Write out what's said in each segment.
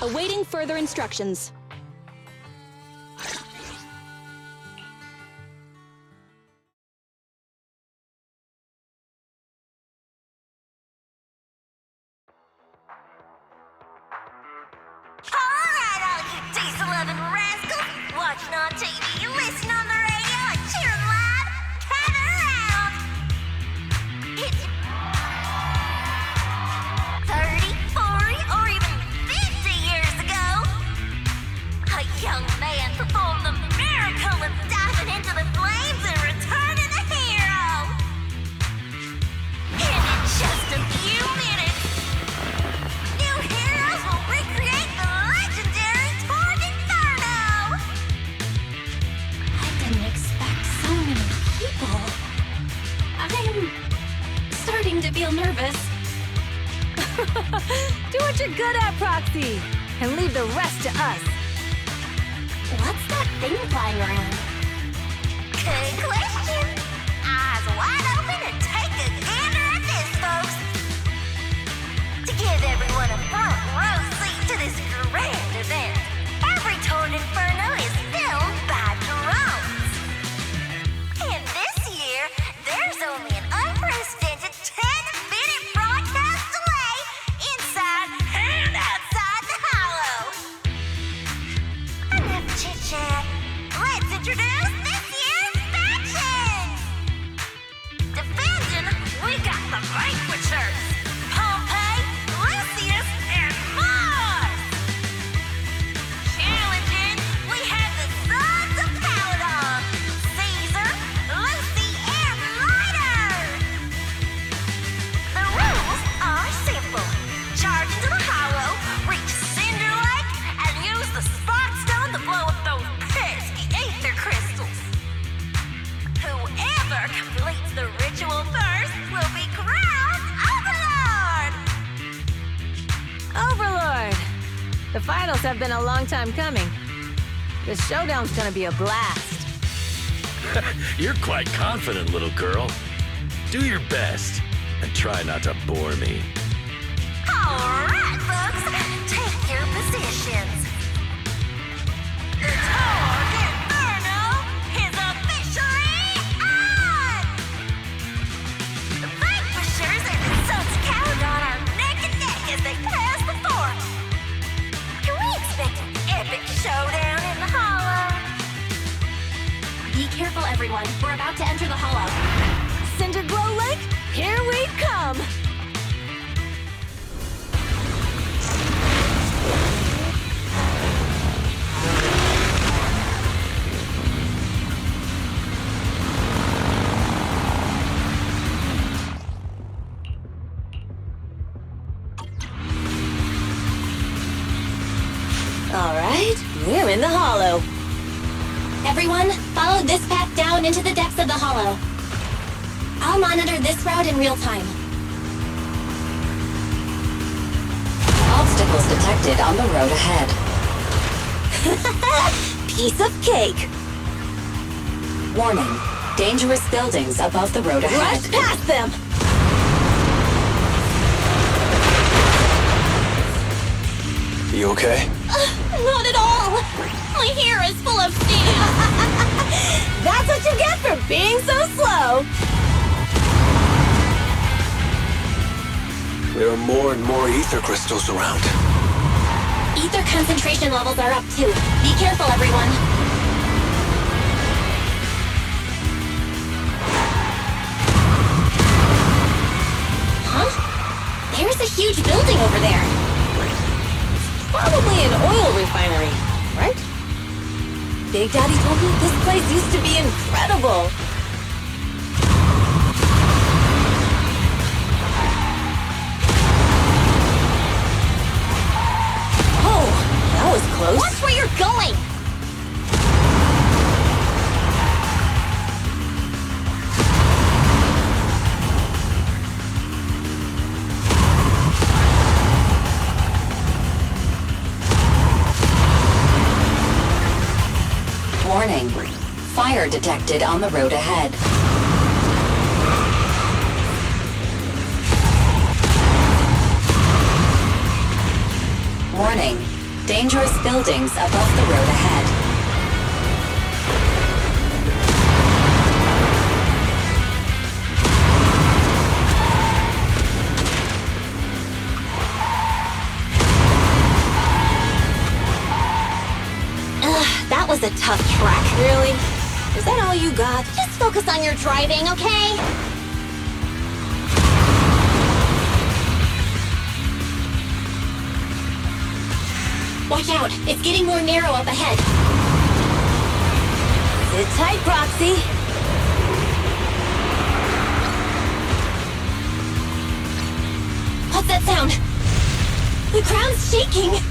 Awaiting further instructions. Alright, all you diesel-loving rascals, watching on TV, listen on the radio, and cheering live, gather around! It's 30, 40, or even 50 years ago, a young man performed the miracle of diving into the flames and returning a hero! And in just a few minutes, new heroes will recreate the legendary Torn Inferno! I didn't expect so many people. I'm starting to feel nervous. Do what you're good at, Proxy, and leave the rest to us. What's that thing flying around? Good question. Eyes wide open and take a gander at this, folks. To give everyone a front row seat to this grand event, every Torn Inferno is filmed by drones. And this year, there's only an unprecedented 10-minute broadcast delay inside and outside the Hollow. Enough chit-chat. Let's introduce this year's factions! Defending, we got the Vanquishers, Pompey, Lucius, and Mars! Challenging, we have the Sons of Paladon, Caesar, Lucy, and Lighter! The rules are simple. Charge into the Hollow, reach Cinder Lake, and use the Spark Stone to blow up those pesky ether crystals. Whoever completes the ritual first will be crowned Overlord! Overlord! The finals have been a long time coming. The showdown's gonna be a blast. You're quite confident, little girl. Do your best, and try not to bore me. Alright, folks, take your positions. The Torn Inferno is officially on! The Vanquishers and the Sons of Paladon are neck and neck as they pass the fort. Can we expect an epic showdown in the Hollow? Be careful, everyone. We're about to enter the hollow. Cinder Glow Lake, here we come! All right, we're in the hollow. Everyone, follow this path down into the depths of the hollow. I'll monitor this route in real time. Obstacles detected on the road ahead. Piece of cake. Warning, dangerous buildings above the road ahead. Rush past them! You okay? Not at all! My hair is full of steam! That's what you get for being so slow! There are more and more ether crystals around. Ether concentration levels are up too. Be careful, everyone. Huh? There's a huge building over there. Probably an oil refinery, right? Big Daddy told me this place used to be incredible. Oh, that was close. Watch where you're going! Warning, fire detected on the road ahead. Warning, Dangerous buildings above the road ahead. That was a tough track. Really? Is that all you got? Just focus on your driving, okay? Watch out! It's getting more narrow up ahead. Sit tight, Proxy. What's that sound? The ground's shaking!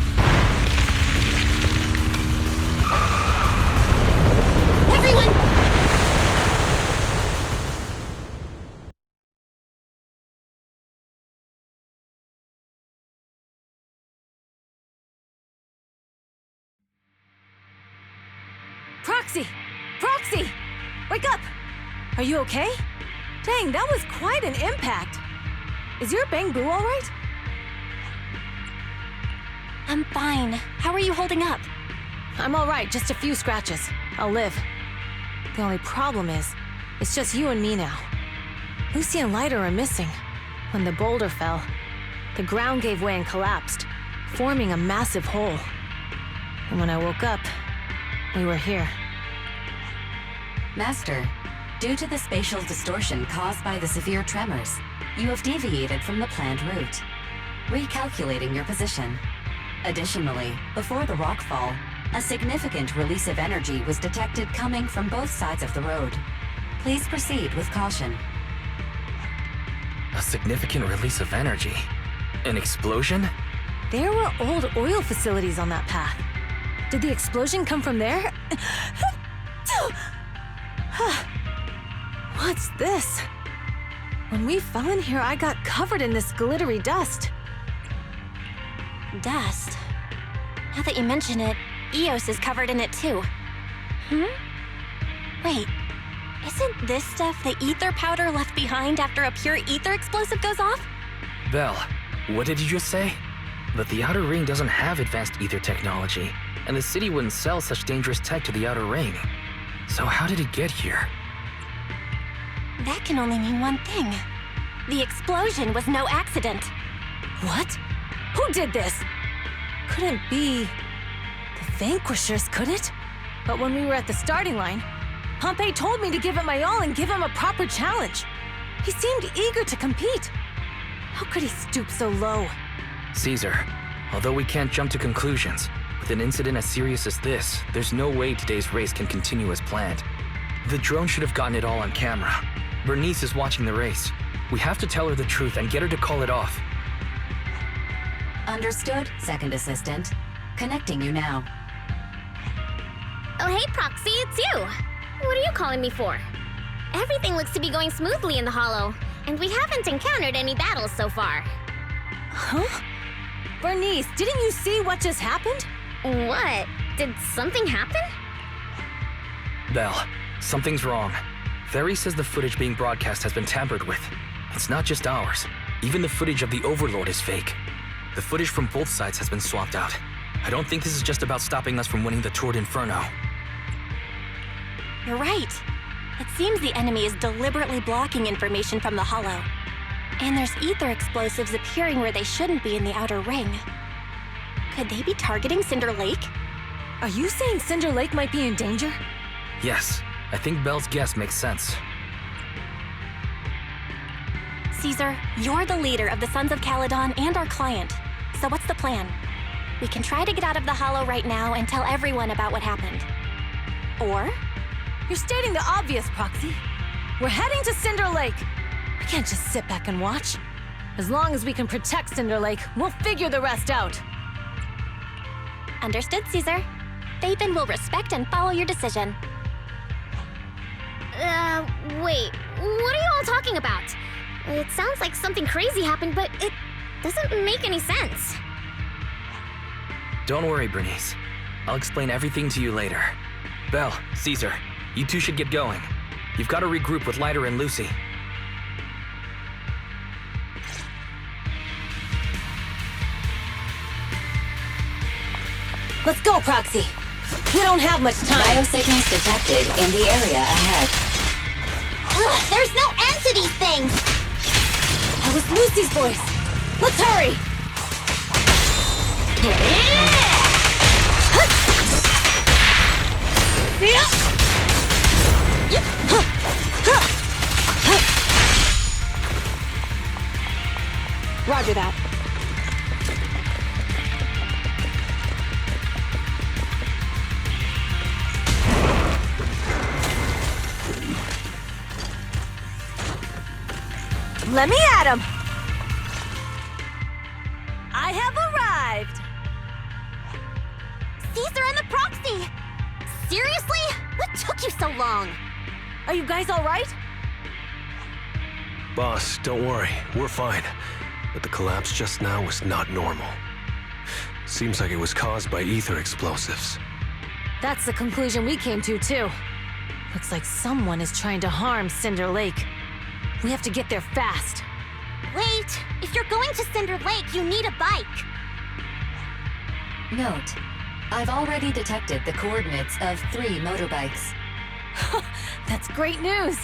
Everyone! Proxy! Proxy! Wake up! Are you okay? Dang, that was quite an impact. Is your bang boo all right? I'm fine. How are you holding up? I'm all right, just a few scratches. I'll live. The only problem is, it's just you and me now. Lucy and Lighter are missing. When the boulder fell, the ground gave way and collapsed, forming a massive hole. And when I woke up, we were here. Master, due to the spatial distortion caused by the severe tremors, you have deviated from the planned route, recalculating your position. Additionally, before the rockfall, a significant release of energy was detected coming from both sides of the road. Please proceed with caution. A significant release of energy? An explosion? There were old oil facilities on that path. Did the explosion come from there? What's this? When we fell in here, I got covered in this glittery dust. Dust. Now that you mention it, Eos is covered in it too. Wait, isn't this stuff the ether powder left behind after a pure ether explosive goes off? Belle, what did you just say? But the Outer Ring doesn't have advanced ether technology, and the city wouldn't sell such dangerous tech to the Outer Ring. So how did it get here? That can only mean one thing. The explosion was no accident. What? Who did this? Couldn't be the Vanquishers, could it? But when we were at the starting line, Pompey told me to give it my all and give him a proper challenge. He seemed eager to compete. How could he stoop so low? Caesar, although we can't jump to conclusions, with an incident as serious as this, there's no way today's race can continue as planned. The drone should have gotten it all on camera. Bernice is watching the race. We have to tell her the truth and get her to call it off. Understood, Second Assistant. Connecting you now. Oh, hey, Proxy, it's you. What are you calling me for? Everything looks to be going smoothly in the Hollow, and we haven't encountered any battles so far. Huh? Bernice, didn't you see what just happened? What? Did something happen? Belle, something's wrong. Theory says the footage being broadcast has been tampered with. It's not just ours. Even the footage of the Overlord is fake. The footage from both sides has been swapped out. I don't think this is just about stopping us from winning the Tour d'Inferno. You're right. It seems the enemy is deliberately blocking information from the Hollow. And there's ether explosives appearing where they shouldn't be in the Outer Ring. Could they be targeting Cinder Lake? Are you saying Cinder Lake might be in danger? Yes, I think Belle's guess makes sense. Caesar, you're the leader of the Sons of Caledon and our client. So what's the plan? We can try to get out of the Hollow right now and tell everyone about what happened. Or You're stating the obvious, Proxy. We're heading to Cinder Lake. We can't just sit back and watch. As long as we can protect Cinder Lake, we'll figure the rest out. Understood, Caesar. Phaethon will respect and follow your decision. Wait, what are you all talking about? It sounds like something crazy happened, but it doesn't make any sense. Don't worry, Bernice. I'll explain everything to you later. Belle, Caesar, you two should get going. You've got to regroup with Lighter and Lucy. Let's go, Proxy. We don't have much time. Biosignals detected in the area ahead. Ugh, there's no end to these things! That was Lucy's voice. Let's hurry. Roger that. Let me at him! I have arrived! Caesar and the Proxy! Seriously? What took you so long? Are you guys alright? Boss, don't worry. We're fine. But the collapse just now was not normal. Seems like it was caused by ether explosives. That's the conclusion we came to, too. Looks like someone is trying to harm Cinder Lake. We have to get there fast. Wait, if you're going to Cinder Lake, you need a bike. Note, I've already detected the coordinates of 3 motorbikes. That's great news.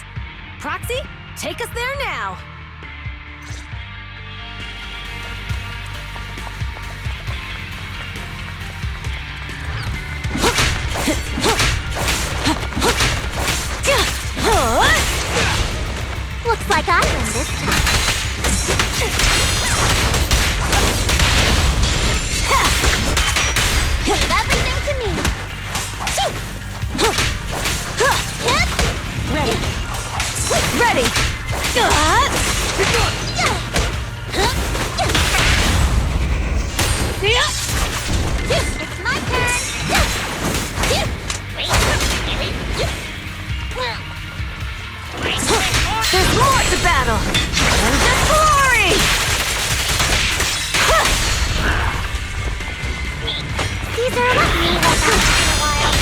Proxy, take us there now. Looks like I win this time. Leave everything to me. Ready. It's my turn. There's more to battle! And just glory! Caesar, let me help out for a while.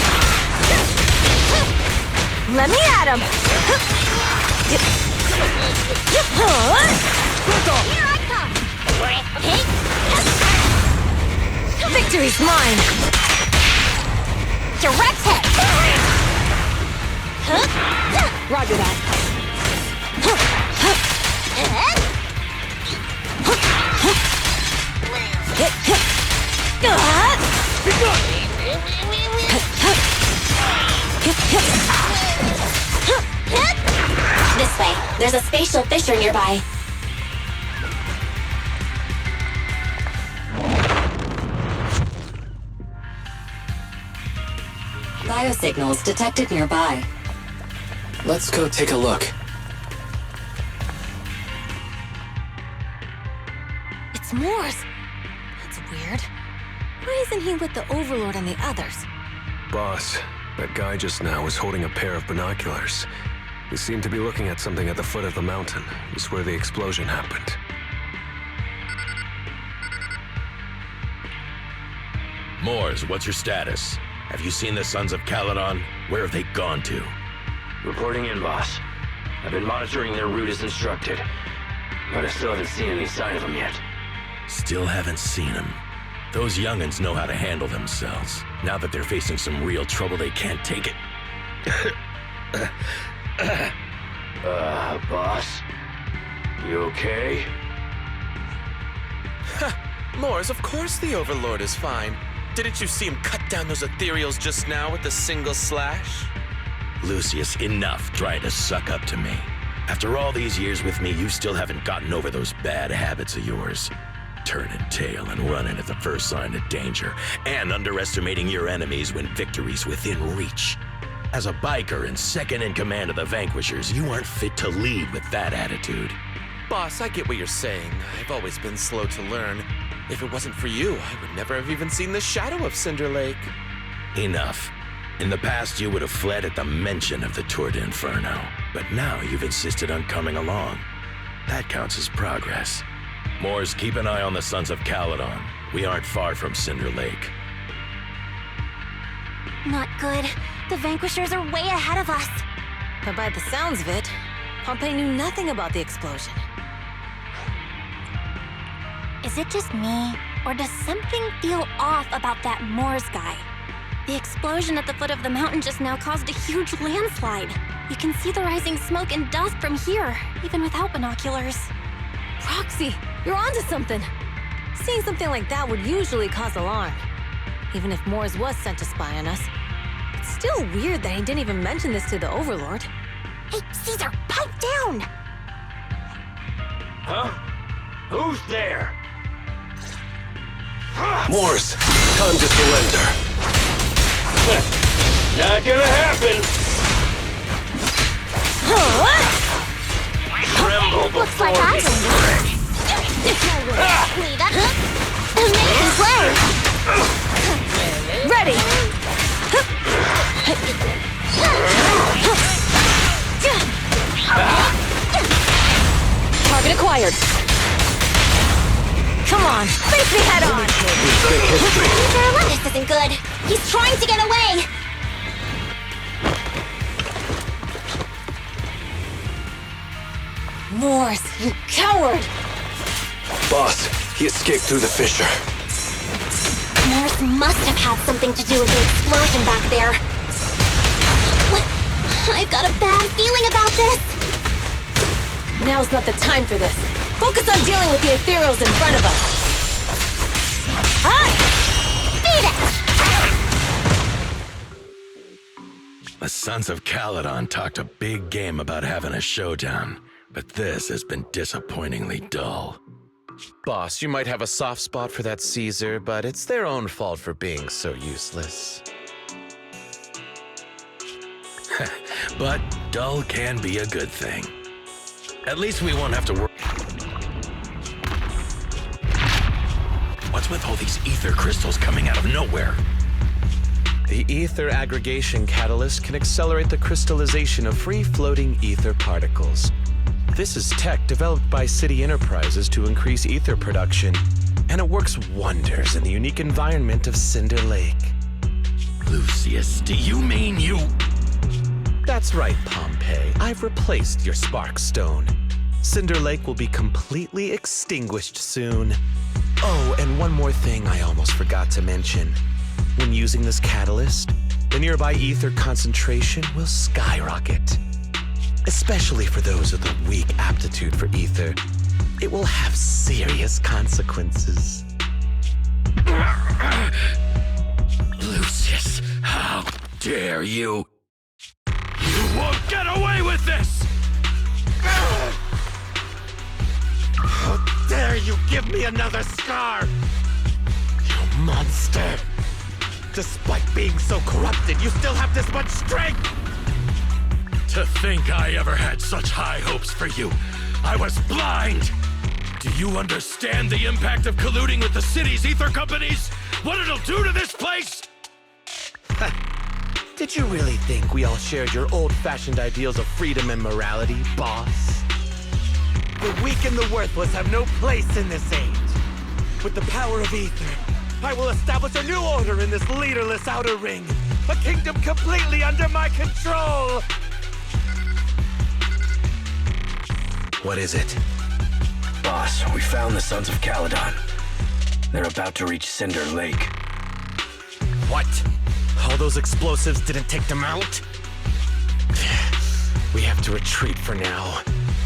Let me at him! Here I come. Victory's mine! Direct hit. Roger that. This way. There's a spatial fissure nearby. Biosignals detected nearby. Let's go take a look. It's Morse. That's weird. Why isn't he with the Overlord and the others? Boss, that guy just now was holding a pair of binoculars. He seemed to be looking at something at the foot of the mountain. It's where the explosion happened. Moors, what's your status? Have you seen the Sons of Caledon? Where have they gone to? Reporting in, boss. I've been monitoring their route as instructed, but I still haven't seen any sign of them yet. Still haven't seen them. Those young'uns know how to handle themselves. Now that they're facing some real trouble, they can't take it. Boss? You okay? Moors, of course the Overlord is fine. Didn't you see him cut down those ethereals just now with a single slash? Lucius, enough trying to suck up to me. After all these years with me, you still haven't gotten over those bad habits of yours. Turning tail and running at the first sign of danger, and underestimating your enemies when victory's within reach. As a biker and second in command of the Vanquishers, you aren't fit to lead with that attitude. Boss, I get what you're saying. I've always been slow to learn. If it wasn't for you, I would never have even seen the shadow of Cinder Lake. Enough. In the past, you would have fled at the mention of the Tour d'Inferno, but now you've insisted on coming along. That counts as progress. Moors, keep an eye on the Sons of Caledon. We aren't far from Cinder Lake. Not good. The Vanquishers are way ahead of us. But by the sounds of it, Pompey knew nothing about the explosion. Is it just me, Or does something feel off about that Moors guy? The explosion at the foot of the mountain just now caused a huge landslide. You can see the rising smoke and dust from here, even without binoculars. Proxy, you're onto something. Seeing something like that would usually cause alarm. Even if Moores was sent to spy on us. It's still weird that he didn't even mention this to the Overlord. Hey, Caesar, pipe down! Huh? Who's there? Morse, time to surrender. Not gonna happen! Tremble Looks like before I me. Lita, amazing play. Ready! Target acquired. Come on, face me head on! This isn't good. He's trying to get away. Morse, you coward! Boss, he escaped through the fissure. Morse must have had something to do with the explosion back there. What? I've got a bad feeling about this. Now's not the time for this. Focus on dealing with the ethereals in front of us. Hi! Beat it! The Sons of Caledon talked a big game about having a showdown, but this has been disappointingly dull. Boss, you might have a soft spot for that Caesar, but it's their own fault for being so useless. But dull can be a good thing. At least we won't have to worry. What's with all these ether crystals coming out of nowhere? The ether aggregation catalyst can accelerate the crystallization of free-floating ether particles. This is tech developed by City Enterprises to increase ether production, and it works wonders in the unique environment of Cinder Lake. Lucius, do you mean you... That's right, Pompeii. I've replaced your spark stone. Cinder Lake will be completely extinguished soon. Oh, and one more thing I almost forgot to mention. When using this catalyst, the nearby ether concentration will skyrocket. Especially for those with a weak aptitude for ether, it will have serious consequences. Lucius, how dare you? You won't get away with this! How dare you give me another scar! You monster! Despite being so corrupted, you still have this much strength! To think I ever had such high hopes for you. I was blind! Do you understand the impact of colluding with the city's ether companies? What it'll do to this place? Did you really think we all shared your old-fashioned ideals of freedom and morality, boss? The weak and the worthless have no place in this age. With the power of ether, I will establish a new order in this leaderless outer ring. A kingdom completely under my control! What is it? Boss, we found the Sons of Caledon. They're about to reach Cinder Lake. What? All those explosives didn't take them out? We have to retreat for now.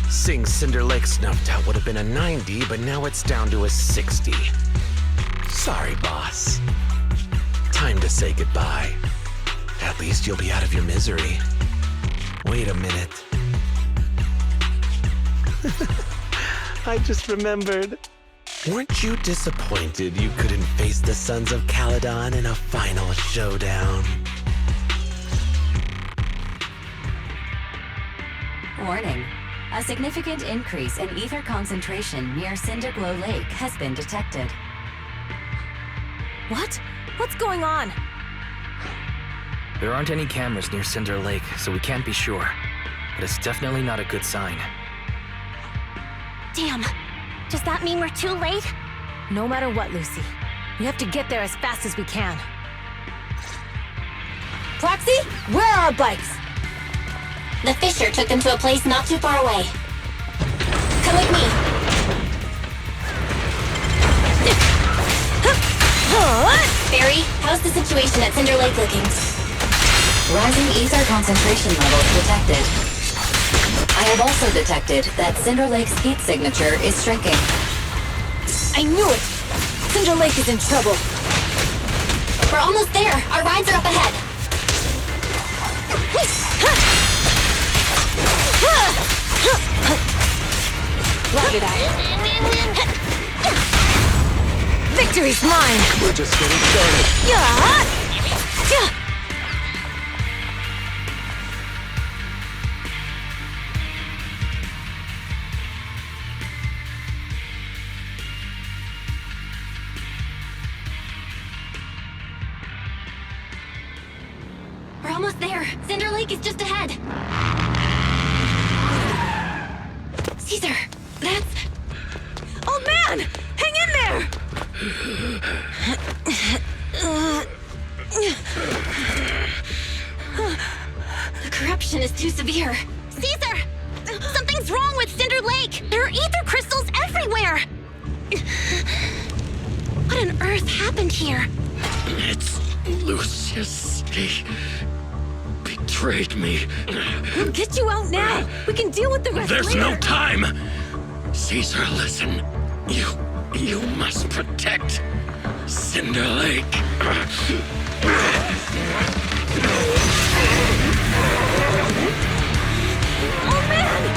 Seeing Cinder Lake snuffed out would have been a 90, but now it's down to a 60. Sorry, boss. Time to say goodbye. At least you'll be out of your misery. Wait a minute. I just remembered. Weren't you disappointed you couldn't face the Sons of Caledon in a final showdown? Warning. A significant increase in ether concentration near Cinderglow Lake has been detected. What? What's going on? There aren't any cameras near Cinder Lake, so we can't be sure. But it's definitely not a good sign. Damn. Does that mean we're too late? No matter what, Lucy. We have to get there as fast as we can. Proxy, where are our bikes? The fissure took them to a place not too far away. Come with me. Barry, how's the situation at Cinder Lake looking? Rising ether concentration levels detected. I have also detected that Cinder Lake's heat signature is shrinking. I knew it! Cinder Lake is in trouble. We're almost there. Our rides are up ahead. Lock it out. Victory's mine! We're just getting started. Yeah! We're almost there. Cinder Lake is just ahead. Caesar, that's... Old man! Hang in there! The corruption is too severe. Caesar! Something's wrong with Cinder Lake! There are ether crystals everywhere! What on earth happened here? It's Lucius. He betrayed me. We'll get you out now! We can deal with the rest There's later! no time! Caesar, listen. You must protect Cinder Lake. Oh man!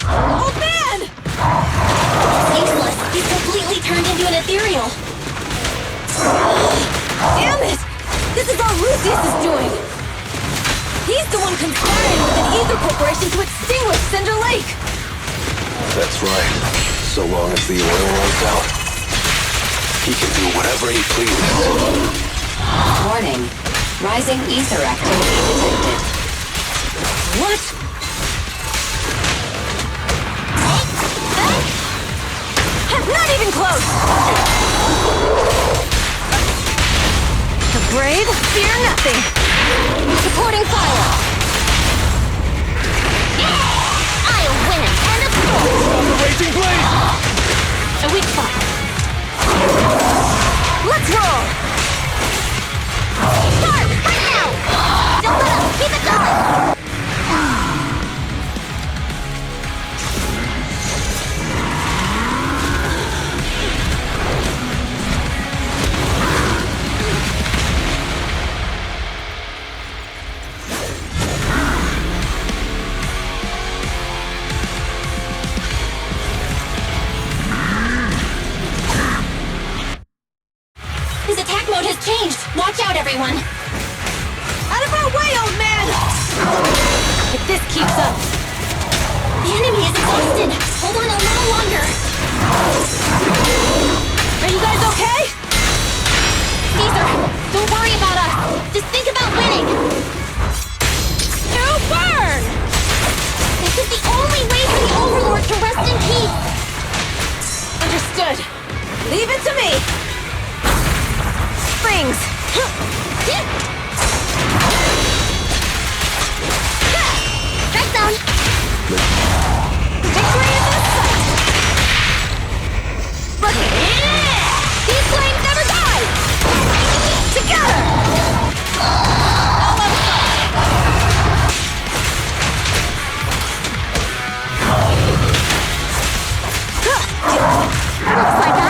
Old man! Useless! He's completely turned into an ethereal! Damn it! This is all Lucius is doing! He's the one conspiring with an ether corporation to extinguish Cinder Lake! That's right. So long as the oil runs out, he can do whatever he pleases. Warning. Rising ether activity detected. What? Not even close! The brave fear nothing! Supporting fire! I'll win! End of story! Stop the raging blade! A weak spot. Let's roll! Start! Right now! Don't let up! Keep it going! His attack mode has changed! Watch out, everyone! Out of our way, old man! If this keeps up, The enemy is exhausted! Hold on a little longer! are you guys okay? Caesar, don't worry about us! Just think about winning! No burn! This is the only way for the Overlord to rest in peace! Understood. Leave it to me. Springs. Strike zone! Victory is in sight. Look it. These flames never die. Together. All of Looks like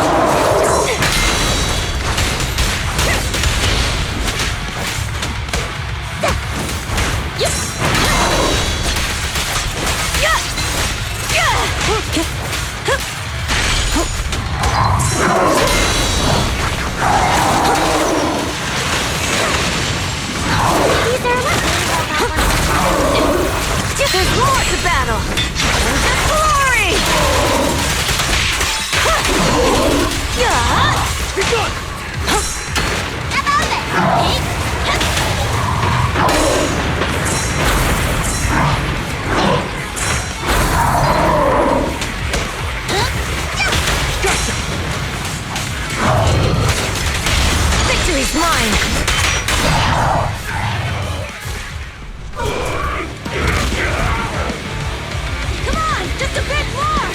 fine. Come on, just a bit more!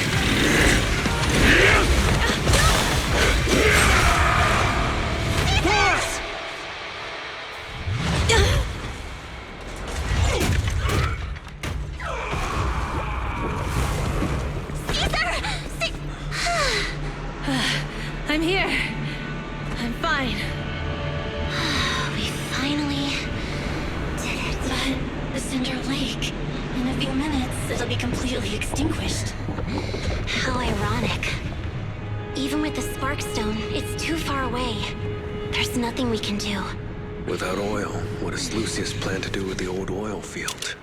I'm here. I'm fine. We finally did it. But the Cinder Lake, in a few minutes, it'll be completely extinguished. How ironic. Even with the Spark Stone, it's too far away. There's nothing we can do. Without oil, what does Lucius plan to do with the old oil field?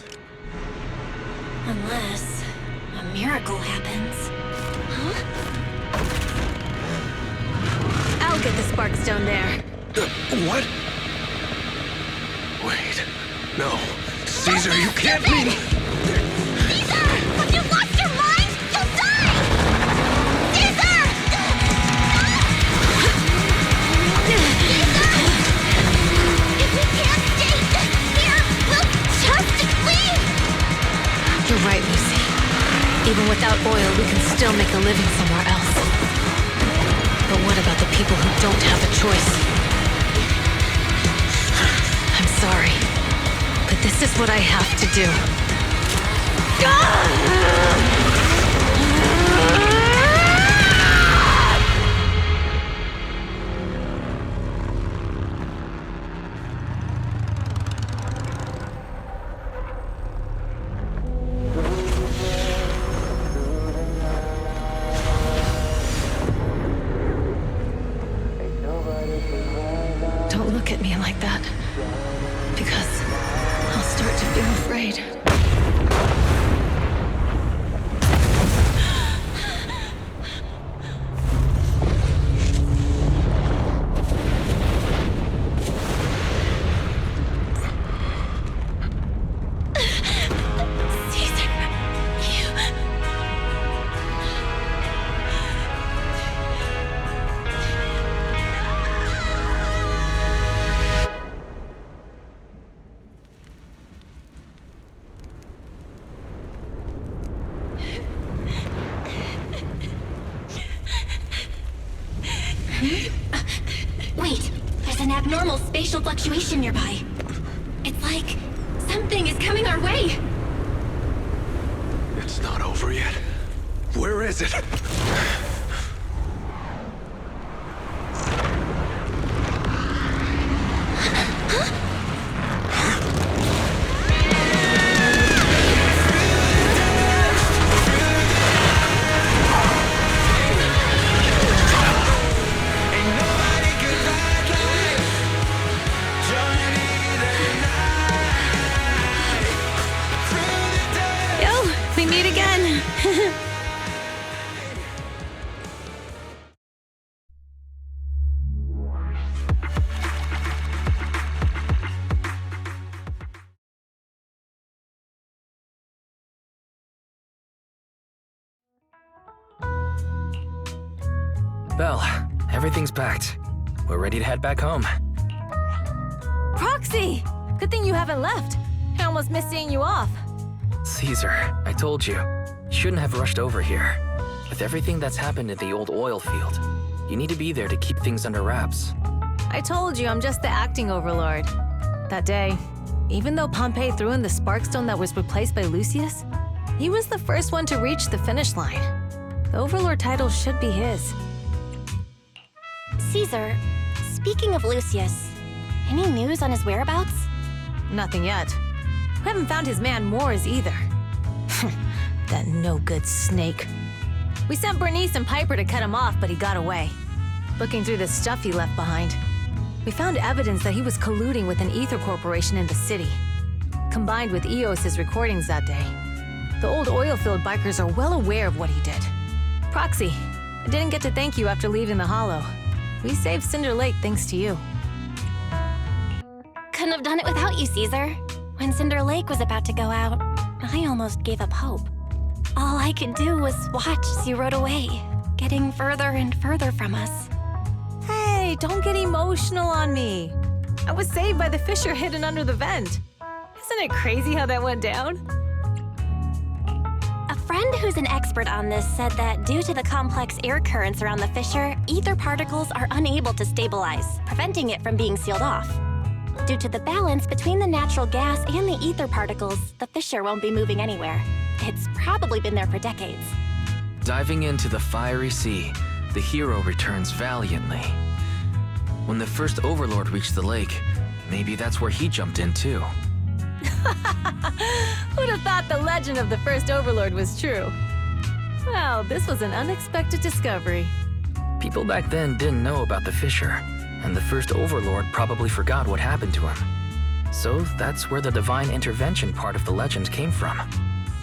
Unless a miracle happens. Huh? I'll get the Spark Stone there. What? Wait. No. Caesar, you can't mean... Caesar! Have you lost your mind? You'll die! Caesar! Caesar! If we can't stay here, we'll just leave! You're right, Lucy. Even without oil, we can still make a living somewhere else. But what about the people who don't have a choice? I'm sorry, but this is what I have to do. Don't look at me like that, because I'll start to feel afraid. Wait, there's an abnormal spatial fluctuation nearby. It's like something is coming our way. It's not over yet. Where is it? Yo, we meet again. Belle, everything's packed. We're ready to head back home. Proxy! Good thing you haven't left. I almost missed seeing you off. Caesar, I told you. You shouldn't have rushed over here. With everything that's happened at the old oil field, you need to be there to keep things under wraps. I told you I'm just the acting overlord. That day, even though Pompey threw in the Sparkstone that was replaced by Lucius, he was the first one to reach the finish line. The overlord title should be his. Caesar, speaking of Lucius, any news on his whereabouts? Nothing yet. We haven't found his man Moores either. That no-good snake. We sent Bernice and Piper to cut him off, but he got away. Looking through the stuff he left behind, we found evidence that he was colluding with an ether corporation in the city, combined with EOS's recordings that day. The old oilfield bikers are well aware of what he did. Proxy, I didn't get to thank you after leaving the Hollow. We saved Cinder Lake thanks to you. Couldn't have done it without you, Caesar. When Cinder Lake was about to go out, I almost gave up hope. All I could do was watch as you rode away, getting further and further from us. Hey, don't get emotional on me. I was saved by the fissure hidden under the vent. Isn't it crazy how that went down? A friend who's an expert on this said that due to the complex air currents around the fissure, ether particles are unable to stabilize, preventing it from being sealed off. Due to the balance between the natural gas and the ether particles, the fissure won't be moving anywhere. It's probably been there for decades. Diving into the fiery sea, the hero returns valiantly. When the first Overlord reached the lake, maybe that's where he jumped in too. Who'd have thought the legend of the first Overlord was true? Well, this was an unexpected discovery. People back then didn't know about the fissure, and the first Overlord probably forgot what happened to him. So that's where the divine intervention part of the legend came from.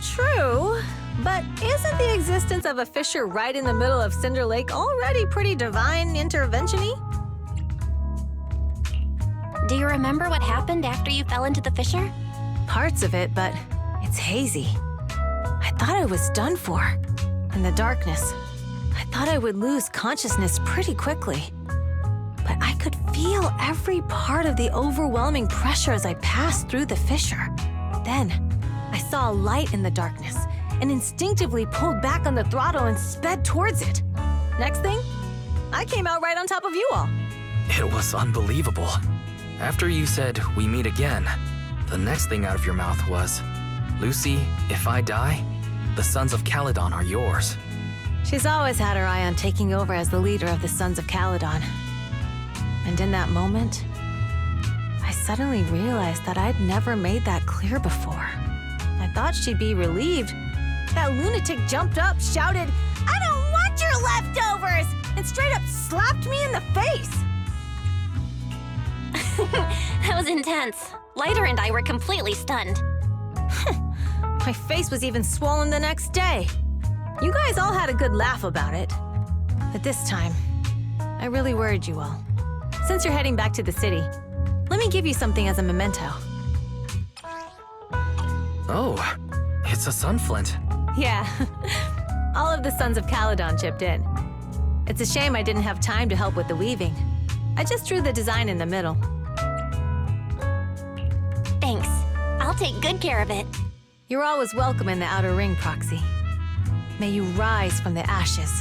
True, but isn't the existence of a fissure right in the middle of Cinder Lake already pretty divine intervention-y? Do you remember what happened after you fell into the fissure? Parts of it, but it's hazy. I thought I was done for. In the darkness, I thought I would lose consciousness pretty quickly. But I could feel every part of the overwhelming pressure as I passed through the fissure. Then, I saw a light in the darkness and instinctively pulled back on the throttle and sped towards it. Next thing, I came out right on top of you all. It was unbelievable. After you said, "We meet again," the next thing out of your mouth was, "Lucy, if I die, the Sons of Caledon are yours." She's always had her eye on taking over as the leader of the Sons of Caledon. And in that moment, I suddenly realized that I'd never made that clear before. I thought she'd be relieved. That lunatic jumped up, shouted, "I don't want your leftovers!" and straight up slapped me in the face. That was intense. Lighter and I were completely stunned. My face was even swollen the next day. You guys all had a good laugh about it. But this time, I really worried you all. Since you're heading back to the city, let me give you something as a memento. Oh, it's a sunflint. Yeah, all of the Sons of Caledon chipped in. It's a shame I didn't have time to help with the weaving. I just drew the design in the middle. Thanks. I'll take good care of it. You're always welcome in the Outer Ring, Proxy. May you rise from the ashes.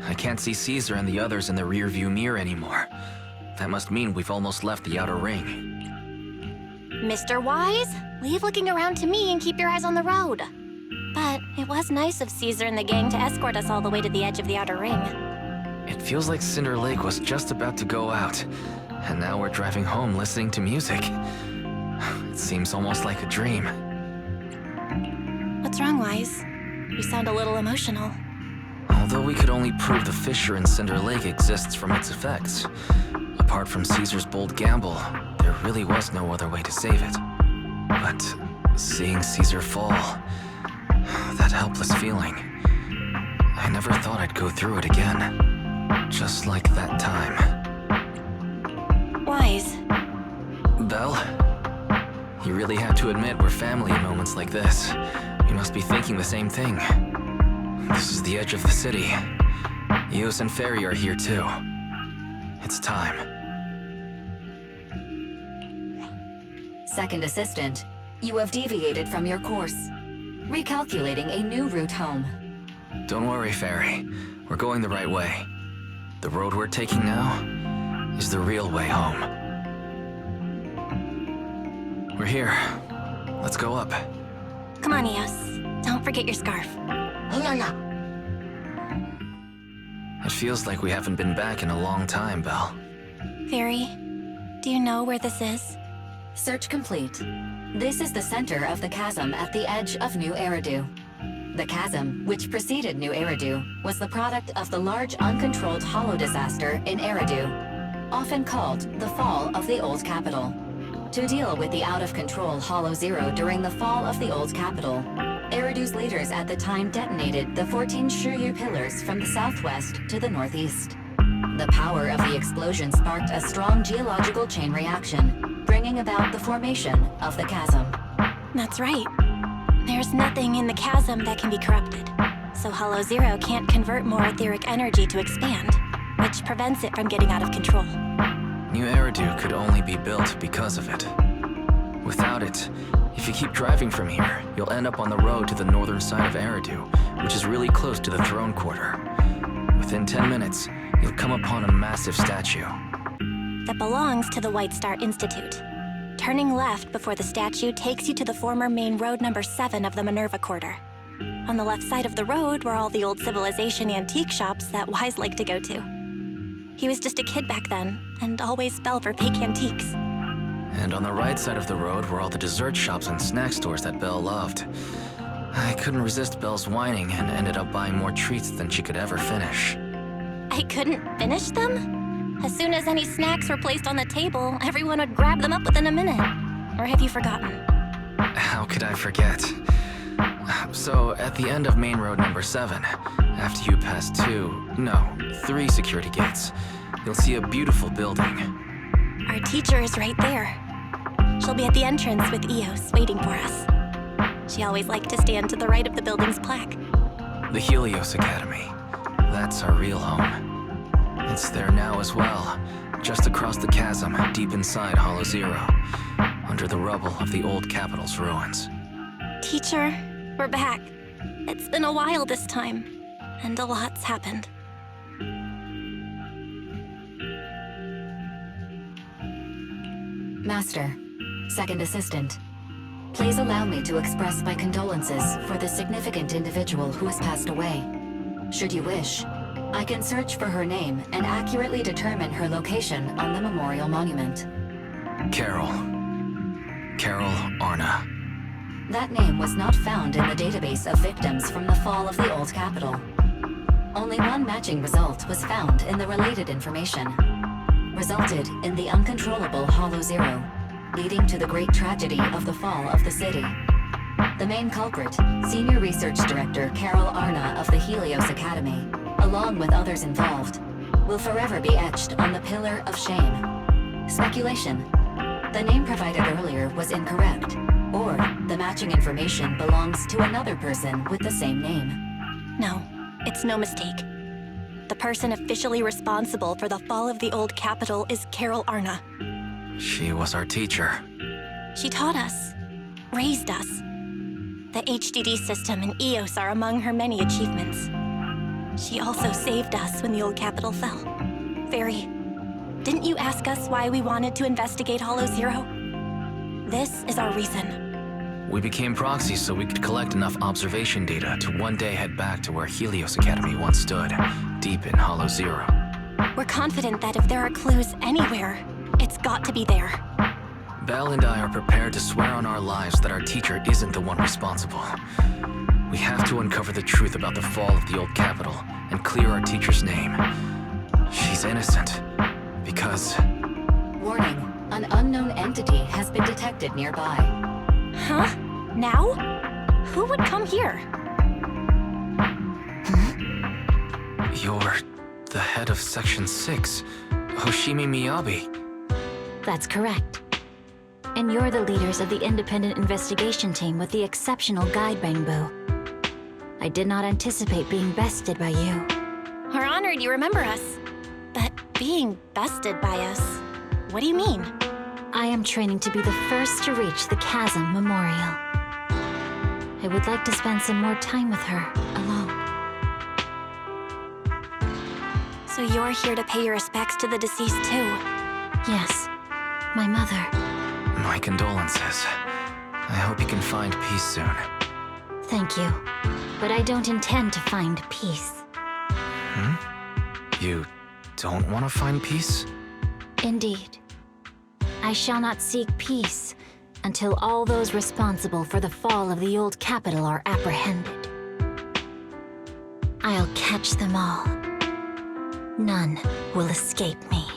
I can't see Caesar and the others in the rearview mirror anymore. That must mean we've almost left the Outer Ring. Mr. Wise, leave looking around to me and keep your eyes on the road. But it was nice of Caesar and the gang to escort us all the way to the edge of the Outer Ring. It feels like Cinder Lake was just about to go out, and now we're driving home listening to music. It seems almost like a dream. What's wrong, Wise? You sound a little emotional. Although we could only prove the fissure in Cinder Lake exists from its effects, apart from Caesar's bold gamble, there really was no other way to save it. But seeing Caesar fall, that helpless feeling, I never thought I'd go through it again. Just like that time. Wise. Belle? You really have to admit we're family in moments like this. You must be thinking the same thing. This is the edge of the city. Eos and Ferry are here too. It's time. Second assistant, you have deviated from your course. Recalculating a new route home. Don't worry, Ferry. We're going the right way. The road we're taking now is the real way home. We're here. Let's go up. Come on, Eos. Don't forget your scarf. It feels like we haven't been back in a long time, Belle. Fairy, do you know where this is? Search complete. This is the center of the chasm at the edge of New Eridu. The chasm, which preceded New Eridu, was the product of the large uncontrolled hollow disaster in Eridu, often called the Fall of the Old Capital. To deal with the out-of-control Hollow Zero during the fall of the Old Capital, Eridu's leaders at the time detonated the 14 Shiryu pillars from the southwest to the northeast. The power of the explosion sparked a strong geological chain reaction, bringing about the formation of the chasm. That's right. There's nothing in the chasm that can be corrupted, so Hollow Zero can't convert more etheric energy to expand, which prevents it from getting out of control. New Eridu could only be built because of it. Without it, if you keep driving from here, you'll end up on the road to the northern side of Eridu, which is really close to the throne quarter. Within 10 minutes, you'll come upon a massive statue. That belongs to the White Star Institute. Turning left before the statue takes you to the former main road number 7 of the Minerva Quarter. On the left side of the road were all the old civilization antique shops that Wise liked to go to. He was just a kid back then, and always fell for fake antiques. And on the right side of the road were all the dessert shops and snack stores that Belle loved. I couldn't resist Belle's whining and ended up buying more treats than she could ever finish. I couldn't finish them? As soon as any snacks were placed on the table, everyone would grab them up within a minute. Or have you forgotten? How could I forget? So, at the end of main road number 7, after you pass 3 security gates, you'll see a beautiful building. Our teacher is right there. She'll be at the entrance with Eos, waiting for us. She always liked to stand to the right of the building's plaque. The Helios Academy. That's our real home. It's there now as well, just across the chasm, deep inside Hollow Zero, under the rubble of the old capital's ruins. Teacher, we're back. It's been a while this time, and a lot's happened. Master, Second Assistant, please allow me to express my condolences for the significant individual who has passed away. Should you wish, I can search for her name and accurately determine her location on the memorial monument. Carol Arna. That name was not found in the database of victims from the fall of the old capital. Only one matching result was found in the related information. Resulted in the uncontrollable Hollow Zero, leading to the great tragedy of the fall of the city. The main culprit, Senior Research Director Carol Arna of the Helios Academy, along with others involved, will forever be etched on the Pillar of Shame. Speculation. The name provided earlier was incorrect, or the matching information belongs to another person with the same name. No, it's no mistake. The person officially responsible for the fall of the old capital is Carol Arna. She was our teacher. She taught us, raised us. The HDD system and EOS are among her many achievements. She also saved us when the old capital fell. Very. Didn't you ask us why we wanted to investigate Hollow Zero? This is our reason. We became proxies so we could collect enough observation data to one day head back to where Helios Academy once stood, deep in Hollow Zero. We're confident that if there are clues anywhere, it's got to be there. Belle and I are prepared to swear on our lives that our teacher isn't the one responsible. We have to uncover the truth about the fall of the old capital and clear our teacher's name. She's innocent, because... Warning, an unknown entity has been detected nearby. Huh? Now? Who would come here? You're the head of Section 6, Hoshimi Miyabi. That's correct. And you're the leaders of the independent investigation team with the exceptional guide Bangbu. I did not anticipate being bested by you. We're honored you remember us. But being bested by us, what do you mean? I am training to be the first to reach the Chasm Memorial. I would like to spend some more time with her, alone. So you're here to pay your respects to the deceased too? Yes, my mother. My condolences. I hope you can find peace soon. Thank you. But I don't intend to find peace. You don't want to find peace? Indeed. I shall not seek peace until all those responsible for the fall of the old capital are apprehended. I'll catch them all. None will escape me.